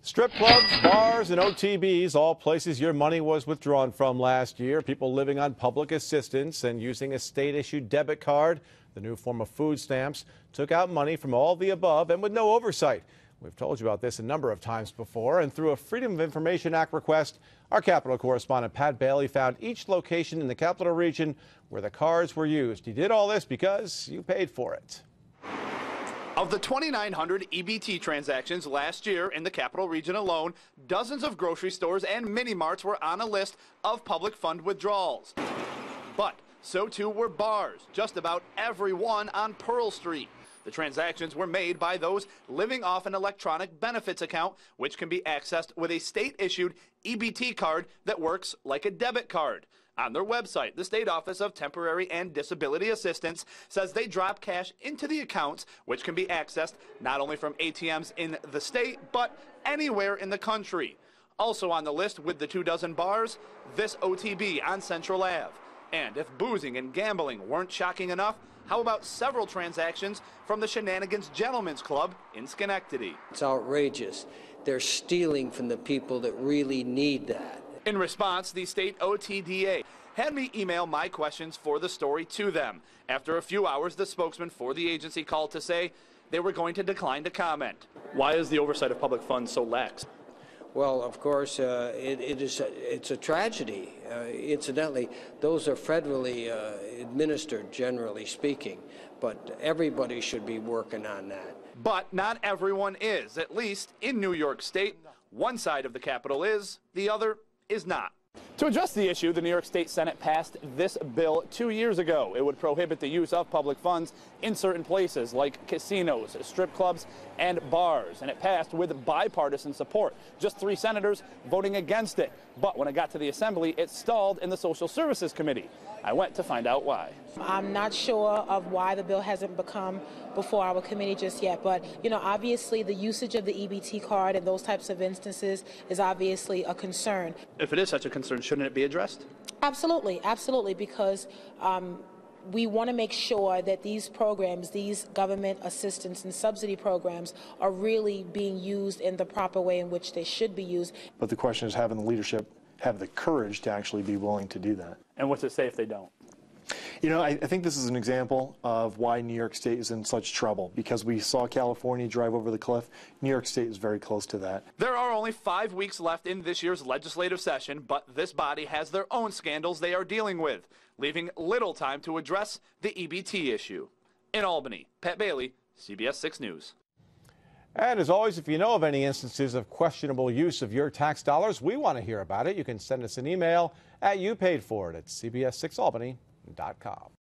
Strip clubs, bars, and OTBs, all places your money was withdrawn from last year. People living on public assistance and using a state-issued debit card, the new form of food stamps, took out money from all the above and with no oversight. We've told you about this a number of times before, and through a Freedom of Information Act request, our Capitol correspondent Pat Bailey found each location in the Capital Region where the cards were used. He did all this because you paid for it. Of the 2,900 EBT transactions last year in the Capital Region alone, dozens of grocery stores and mini-marts were on a list of public fund withdrawals. But so too were bars, just about every one on Pearl Street. The transactions were made by those living off an electronic benefits account, which can be accessed with a state-issued EBT card that works like a debit card. On their website, the State Office of Temporary and Disability Assistance says they drop cash into the accounts, which can be accessed not only from ATMs in the state, but anywhere in the country. Also on the list with the 24 bars, this OTB on Central Ave. And if boozing and gambling weren't shocking enough, how about several transactions from the Shenanigans Gentlemen's Club in Schenectady? It's outrageous. They're stealing from the people that really need that. In response, the state OTDA had me email my questions for the story to them. After a few hours, the spokesman for the agency called to say they were going to decline to comment. Why is the oversight of public funds so lax? Well, of course, it's a tragedy. Incidentally, those are federally administered, generally speaking, but everybody should be working on that. But not everyone is. At least in New York State, one side of the Capitol is, the other is not. To address the issue, the New York State Senate passed this bill 2 years ago. It would prohibit the use of public funds in certain places like casinos, strip clubs, and bars. And it passed with bipartisan support. Just 3 senators voting against it. But when it got to the Assembly, it stalled in the Social Services Committee. I went to find out why. I'm not sure of why the bill hasn't become before our committee just yet, but obviously the usage of the EBT card in those types of instances is obviously a concern. If it is such a concern, shouldn't it be addressed? Absolutely, absolutely, because we want to make sure that these programs, these government assistance and subsidy programs, are really being used in the proper way in which they should be used. But the question is having the leadership have the courage to actually be willing to do that. And what's it say if they don't? I think this is an example of why New York State is in such trouble, because we saw California drive over the cliff. New York State is very close to that. There are only 5 weeks left in this year's legislative session, but this body has their own scandals they are dealing with, leaving little time to address the EBT issue. In Albany, Pat Bailey, CBS 6 News. And as always, if you know of any instances of questionable use of your tax dollars, we want to hear about it. You can send us an email at youpaidforit@cbs6albany.com.